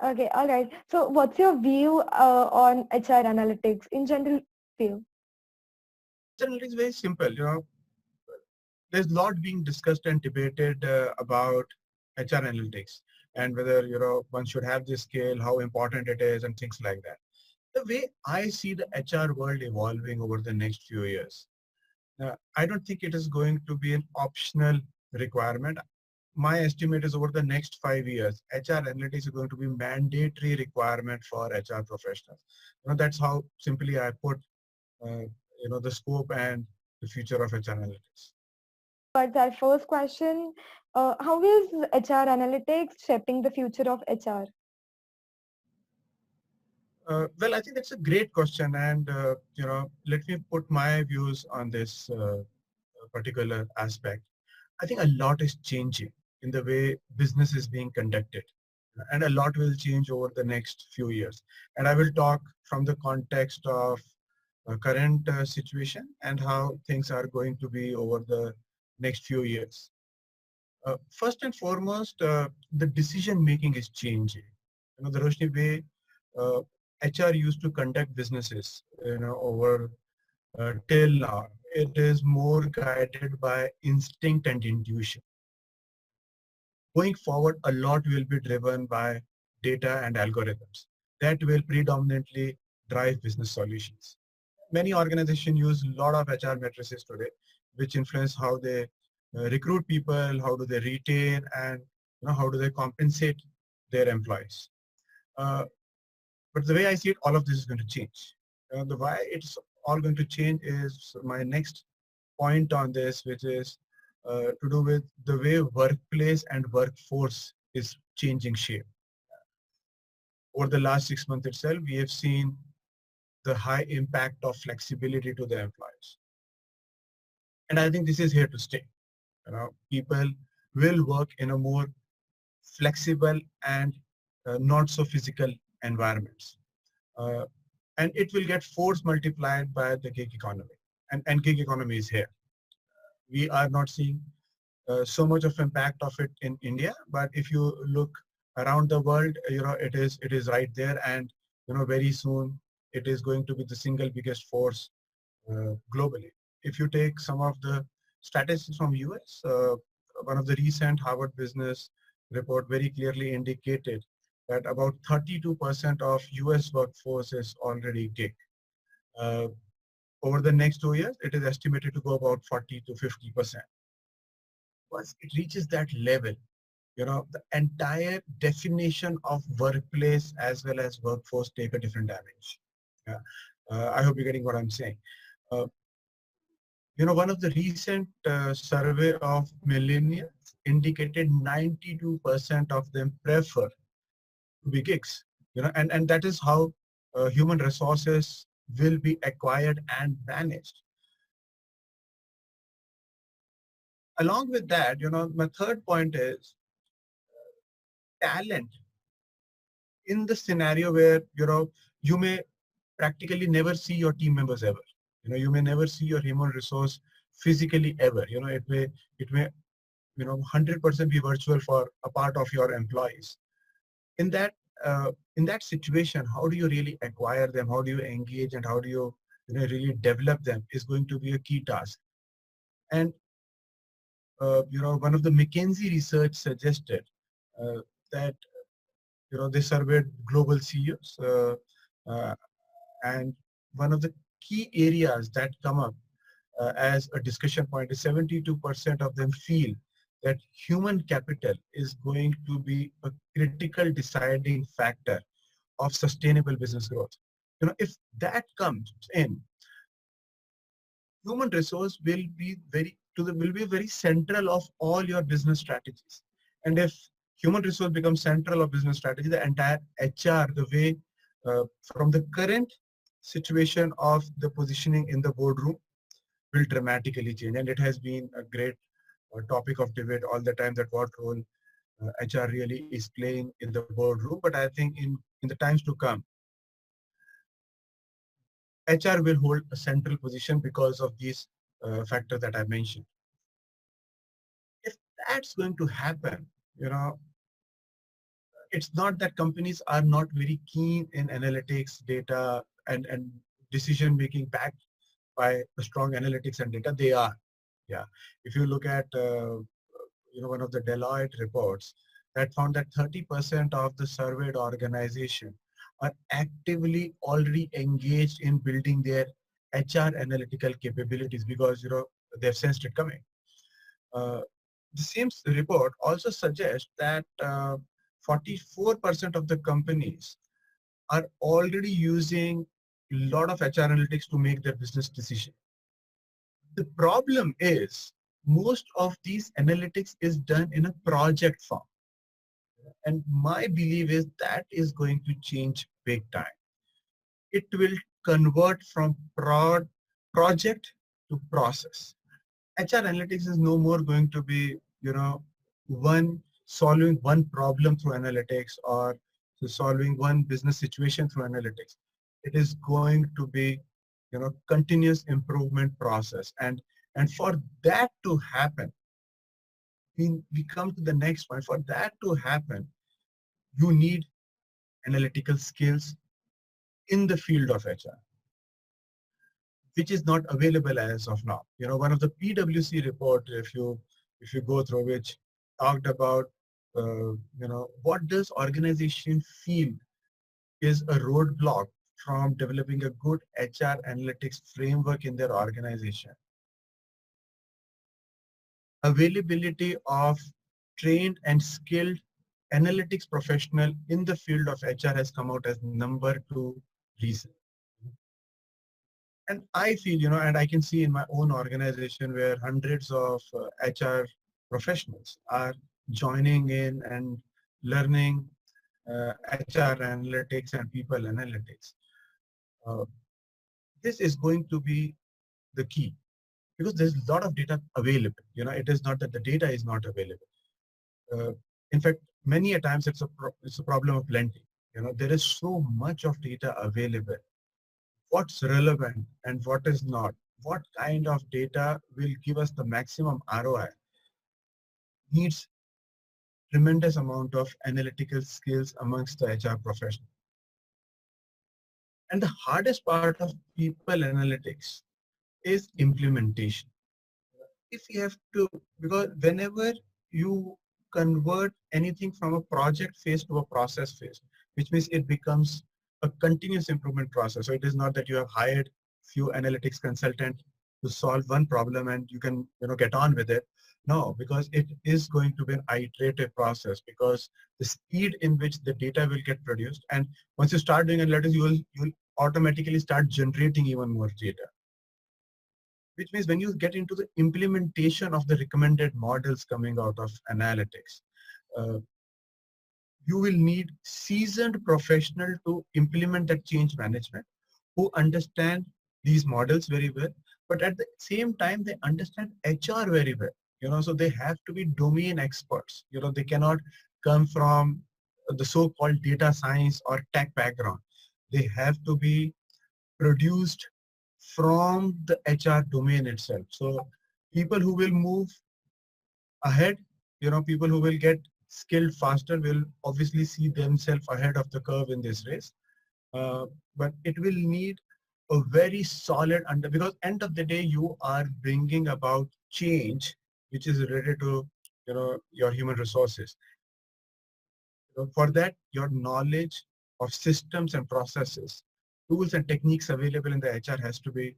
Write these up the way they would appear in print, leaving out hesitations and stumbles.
Okay, all right. So what's your view on HR analytics in general view? Generally, it's very simple. There's a lot being discussed and debated about HR analytics and whether one should have this skill, how important it is, and things like that. The way I see the HR world evolving over the next few years, I don't think it is going to be an optional requirement. My estimate is over the next 5 years, HR analytics is going to be mandatory requirement for HR professionals. That's how simply I put, the scope and the future of HR analytics. But our first question, how is HR analytics shaping the future of HR? Well, I think that's a great question, and let me put my views on this particular aspect. I think a lot is changing in the way business is being conducted, and a lot will change over the next few years. And I will talk from the context of current situation and how things are going to be over the next few years. First and foremost, the decision making is changing. The Roshni way uh, HR used to conduct businesses, over till now, it is more guided by instinct and intuition. Going forward, a lot will be driven by data and algorithms that will predominantly drive business solutions. Many organizations use a lot of HR matrices today, which influence how they recruit people, how do they retain, and how do they compensate their employees. Uh, but the way I see it, all of this is going to change. The why it's all going to change is my next point on this, which is to do with the way workplace and workforce is changing shape. Over the last 6 months itself, we have seen the high impact of flexibility to the employees. And I think this is here to stay. People will work in a more flexible and not so physical environments. Uh, and it will get force multiplied by the gig economy. And gig economy is here. We are not seeing so much of impact of it in India, but if you look around the world, it is right there, and very soon it is going to be the single biggest force globally. If you take some of the statistics from US, one of the recent Harvard Business report very clearly indicated that about 32% of US workforce is already gig. Uh, Over the next 2 years, it is estimated to go about 40 to 50%. Once it reaches that level, the entire definition of workplace as well as workforce take a different dimension. Yeah. I hope you're getting what I'm saying. Uh, One of the recent survey of millennials indicated 92% of them prefer to be gigs. And that is how human resources will be acquired and managed. Along with that, my third point is talent in the scenario where, you may practically never see your team members ever. You may never see your human resource physically ever. It may 100% be virtual for a part of your employees. In that in that situation, how do you really acquire them? How do you engage, and how do you really develop them is going to be a key task. And one of the McKinsey research suggested that they surveyed global CEOs, uh, and one of the key areas that come up as a discussion point is 72% of them feel that human capital is going to be a critical deciding factor of sustainable business growth. If that comes in, human resource will be very central of all your business strategies. And if human resource becomes central of business strategy, the entire HR, the way from the current situation of the positioning in the boardroom will dramatically change. And it has been a great topic of debate all the time, that what role HR really is playing in the boardroom. But I think in the times to come, HR will hold a central position because of these factors that I mentioned. If that's going to happen, it's not that companies are not very keen in analytics, data, and decision making backed by a strong analytics and data. They are, yeah. If you look at one of the Deloitte reports that found that 30% of the surveyed organization are actively already engaged in building their HR analytical capabilities because they've sensed it coming. Uh, the same report also suggests that 44% of the companies are already using a lot of HR analytics to make their business decision. The problem is most of these analytics is done in a project form. And my belief is that is going to change big time. It will convert from project to process. HR analytics is no more going to be, solving one problem through analytics or solving one business situation through analytics. It is going to be, continuous improvement process. And for that to happen, we come to the next point. For that to happen, you need analytical skills in the field of HR, which is not available as of now. One of the PwC report, if you go through, which talked about, what does organization feel is a roadblock from developing a good HR analytics framework in their organization. Availability of trained and skilled analytics professional in the field of HR has come out as number 2 reason. And I feel, and I can see in my own organization where hundreds of HR professionals are joining in and learning HR analytics and people analytics. Uh, this is going to be the key because there's a lot of data available. It is not that the data is not available. In fact, many a times it's a problem of plenty. There is so much of data available. What's relevant and what is not, what kind of data will give us the maximum ROI needs tremendous amount of analytical skills amongst the HR professionals. And the hardest part of people analytics is implementation. If you have to, because whenever you convert anything from a project phase to a process phase, which means it becomes a continuous improvement process. So it is not that you have hired few analytics consultant to solve one problem and you can get on with it. No, because it is going to be an iterative process because the speed in which the data will get produced, and once you start doing analytics, you will automatically start generating even more data. Which means when you get into the implementation of the recommended models coming out of analytics, you will need seasoned professional to implement that change management who understand these models very well, but at the same time, they understand HR very well. So they have to be domain experts. They cannot come from the so-called data science or tech background. They have to be produced from the HR domain itself. So people who will move ahead, people who will get skilled faster will obviously see themselves ahead of the curve in this race. But it will need a very solid because end of the day, you are bringing about change, which is related to, your human resources. For that, your knowledge of systems and processes, tools and techniques available in the HR has to be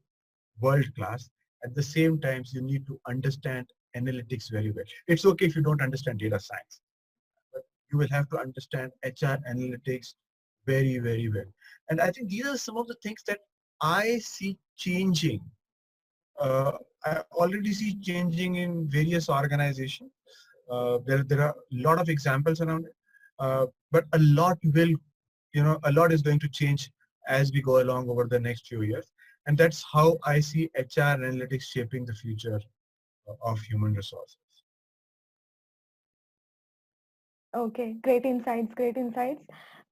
world class. At the same time, you need to understand analytics very well. It's okay if you don't understand data science, but you will have to understand HR analytics very, very well. And I think these are some of the things that I see changing. I already see changing in various organizations. There are a lot of examples around it, but a lot will, a lot is going to change as we go along over the next few years. And that's how I see HR analytics shaping the future of human resources. Okay, great insights, great insights.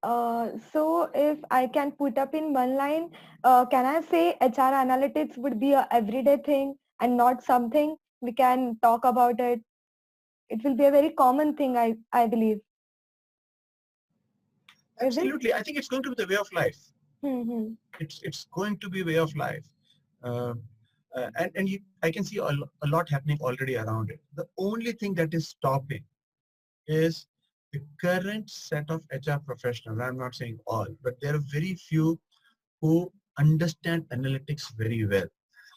So if I can put up in one line, can I say HR analytics would be a everyday thing and not something we can talk about it? It will be a very common thing, I believe. Is it? Absolutely. I think it's going to be the way of life. Mm-hmm. It's going to be way of life. Uh, I can see a lot happening already around it. The only thing that is stopping is the current set of HR professionals. I'm not saying all, but there are very few who understand analytics very well,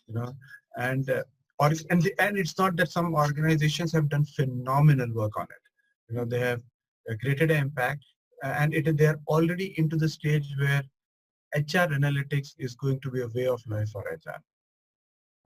you know, and and it's not that some organizations have done phenomenal work on it. You know, they have created an impact, and they're already into the stage where HR analytics is going to be a way of life for HR.